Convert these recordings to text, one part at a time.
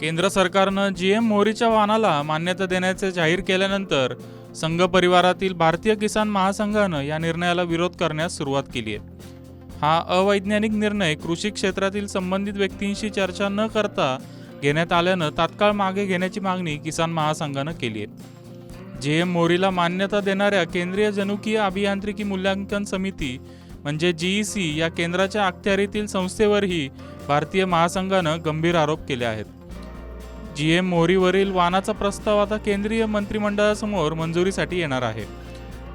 केंद्र सरकारनं जीएम मोहरीच्या वाहनाला मान्यता देण्याचे जाहीर केल्यानंतर संघ परिवारातील भारतीय किसान महासंघानं या निर्णयाला विरोध करण्यास सुरुवात केली आहे। हा अवैज्ञानिक निर्णय कृषी क्षेत्रातील संबंधित व्यक्तींशी चर्चा न करता घेण्यात आल्यानं तात्काळ मागे घेण्याची मागणी किसान महासंघानं केली आहे। जीएम मोहरीला मान्यता देणाऱ्या केंद्रीय जनुकीय अभियांत्रिकी मूल्यांकन समिती म्हणजे जीईसी या केंद्राच्या अखत्यारीतील संस्थेवरही भारतीय महासंघानं गंभीर आरोप केले आहेत। जीएम मोहरीवरील वाहनाचा प्रस्ताव आता केंद्रीय मंत्रिमंडळासमोर मंजुरीसाठी येणार आहे।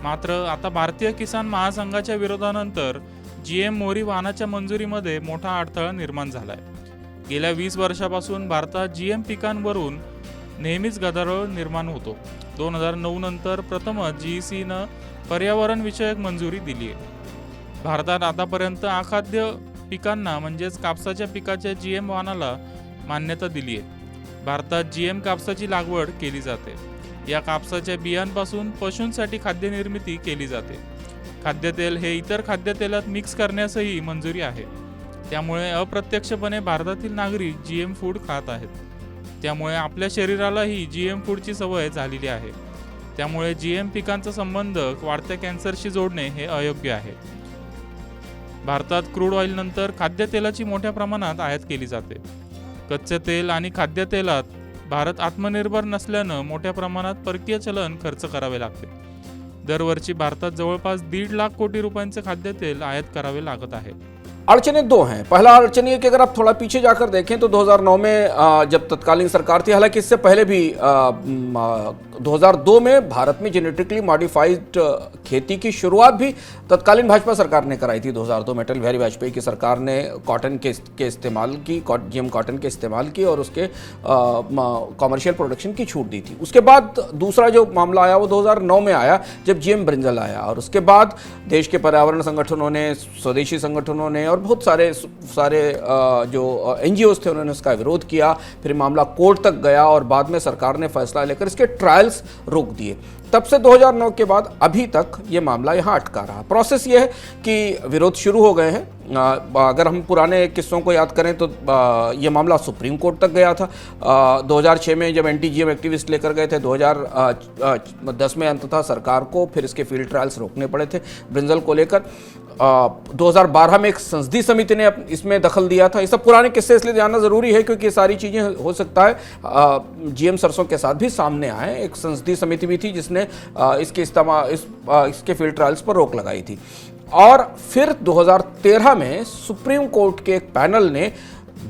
मात्र आता भारतीय किसान महासंघाच्या विरोधानंतर जीएम मोहरी वाहनाच्या मंजुरीमध्ये मोठा अडथळा निर्माण झालाय। गेल्या 20 वर्षापासून भारतात जीएम पिकांवरून नेहमीच गदारोळ निर्माण होतो। 2009 नंतर प्रथमच जीईसीनं पर्यावरण विषयक मंजुरी दिली आहे। भारतात आतापर्यंत अखाद्य पिकांना म्हणजेच कापसाच्या पिकाच्या जीएम वाहनाला मान्यता दिली आहे। भारतात जीएम कापसाची लागवड केली जाते। या कापसाच्या बियांपासून पशूंसाठी खाद्य निर्मिती केली जाते। खाद्यतेल हे इतर खाद्यतेलात मिक्स करण्यासही मंजुरी आहे। त्यामुळे अप्रत्यक्षपणे भारतातील नागरिक जीएम फूड खात आहेत। त्यामुळे आपल्या शरीरालाही जीएम फूडची सवय झालेली आहे। त्यामुळे जीएम पिकांचा संबंध वाढत्या कॅन्सरशी जोडणे हे अयोग्य आहे। भारतात क्रूड ऑइल नंतर खाद्यतेलाची मोठ्या प्रमाणात आयात केली जाते। कच्चे तेल आणि खाद्यतेलात भारत आत्मनिर्भर नसल्यानं मोठ्या प्रमाणात परकीय चलन खर्च करावे लागते। दरवर्षी भारतात जवळपास 1.5 लाख कोटी रुपयांचे खाद्यतेल आयात करावे लागत आहे। अड़चनें दो हैं। पहला अड़चन ये कि अगर आप थोड़ा पीछे जाकर देखें तो 2009 में जब तत्कालीन सरकार थी, हालांकि इससे पहले भी 2002 में भारत में जेनेटिकली मॉडिफाइड खेती की शुरुआत भी तत्कालीन भाजपा सरकार ने कराई थी। 2002 में अटल बिहारी वाजपेयी की सरकार ने कॉटन के इस्तेमाल की, जीएम कॉटन के इस्तेमाल की और उसके कॉमर्शियल प्रोडक्शन की छूट दी थी। उसके बाद दूसरा जो मामला आया वो 2009 में आया जब जीएम ब्रिंजल आया, और उसके बाद देश के पर्यावरण संगठनों ने, स्वदेशी संगठनों ने और बहुत सारे जो एनजीओज थे उन्होंने उसका विरोध किया। फिर मामला कोर्ट तक गया और बाद में सरकार ने फैसला लेकर इसके ट्रायल्स रोक दिए। तब से 2009 के बाद अभी तक ये मामला यहाँ अटका रहा। प्रोसेस ये है कि विरोध शुरू हो गए हैं। अगर हम पुराने किस्सों को याद करें तो ये मामला सुप्रीम कोर्ट तक गया था। 2006 में जब एंटी जीएम एक्टिविस्ट लेकर गए थे, 2010 में अंततः सरकार को फिर इसके फील्ड ट्रायल्स रोकने पड़े थे ब्रिंजल को लेकर। 2012 में एक संसदीय समिति ने इसमें दखल दिया था। ये सब पुराने किस्से इसलिए जानना ज़रूरी है क्योंकि ये सारी चीज़ें हो सकता है जीएम सरसों के साथ भी सामने आए। एक संसदीय समिति भी थी जिसने इसके फील्ड ट्रायल्स पर रोक लगाई थी। और फिर 2013 में सुप्रीम कोर्ट के एक पैनल ने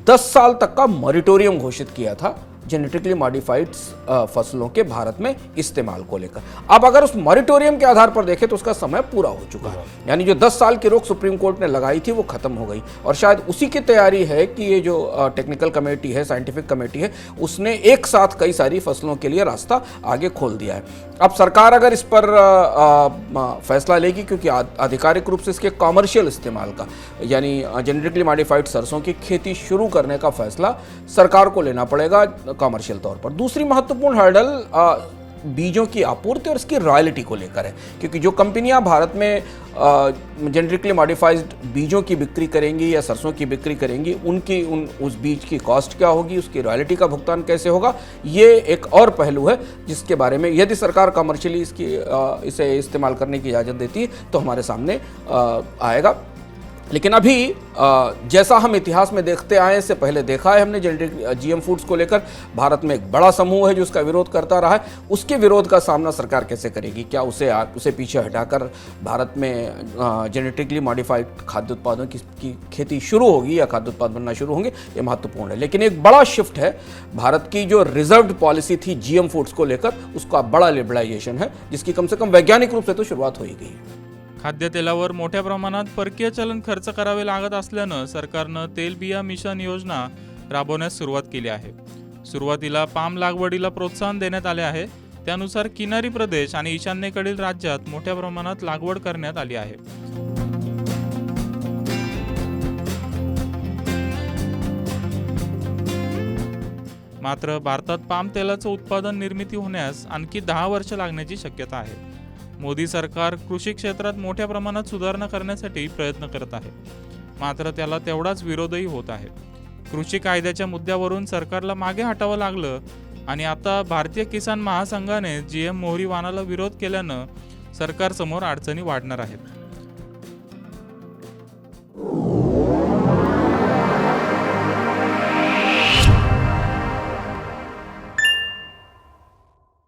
10 साल तक का मॉरिटोरियम घोषित किया था जेनेटिकली मॉडिफाइड फसलों के भारत में इस्तेमाल को लेकर। अब अगर उस मॉरिटोरियम के आधार पर देखें तो उसका समय पूरा हो चुका है, यानी जो 10 साल की रोक सुप्रीम कोर्ट ने लगाई थी वो खत्म हो गई। और शायद उसी की तैयारी है कि ये जो टेक्निकल कमेटी है, साइंटिफिक कमेटी है, उसने एक साथ कई सारी फसलों के लिए रास्ता आगे खोल दिया है। अब सरकार अगर इस पर फैसला लेगी, क्योंकि आधिकारिक रूप से इसके कॉमर्शियल इस्तेमाल का, यानी जेनेटिकली मॉडिफाइड सरसों की खेती शुरू करने का फैसला सरकार को लेना पड़ेगा कॉमर्शियल तौर पर। दूसरी महत्वपूर्ण हर्डल बीजों की आपूर्ति और इसकी रॉयल्टी को लेकर है, क्योंकि जो कंपनियां भारत में जेनेटिकली मॉडिफाइड बीजों की बिक्री करेंगी या सरसों की बिक्री करेंगी, उस बीज की कॉस्ट क्या होगी, उसकी रॉयल्टी का भुगतान कैसे होगा, ये एक और पहलू है जिसके बारे में यदि सरकार कमर्शियली इसे इस्तेमाल करने की इजाज़त देती है तो हमारे सामने आएगा। लेकिन अभी जैसा हम इतिहास में देखते आए, इससे पहले देखा है हमने जेनेटिक जीएम फूड्स को लेकर भारत में एक बड़ा समूह है जो उसका विरोध करता रहा है। उसके विरोध का सामना सरकार कैसे करेगी? क्या उसे पीछे हटाकर भारत में जेनेटिकली मॉडिफाइड खाद्य उत्पादों की खेती शुरू होगी या खाद्य उत्पाद बनना शुरू होंगे, ये महत्वपूर्ण है। लेकिन एक बड़ा शिफ्ट है, भारत की जो रिजर्व्ड पॉलिसी थी जीएम फूड्स को लेकर, उसका बड़ा लिबरलाइजेशन है, जिसकी कम से कम वैज्ञानिक रूप से तो शुरुआत हो ही गई है। खाद्यतेलावर मोठ्या प्रमाणात परकीय चलन खर्च करावे लागत असल्यानं सरकारनं तेलबिया मिशन योजना राबवण्यास सुरुवात केली आहे। सुरुवातीला पाम लागवडीला प्रोत्साहन देण्यात आले आहे। त्यानुसार किनारी प्रदेश आणि ईशान्येकडील राज्यात मोठ्या प्रमाणात लागवड करण्यात आली आहे। मात्र भारतात पाम तेलाचं उत्पादन निर्मिती होण्यास आणखी 10 वर्ष लागण्याची शक्यता आहे। मोदी सरकार कृषी क्षेत्रात मोठ्या प्रमाणात सुधारणा करण्यासाठी प्रयत्न करत आहे, मात्र त्याला तेवढाच विरोधही होत आहे। कृषी कायद्याच्या मुद्द्यावरून सरकारला मागे हटावं लागलं आणि आता भारतीय किसान महासंघाने GM मोहरी वाणाला विरोध केल्यानं सरकारसमोर अडचणी वाढणार आहेत.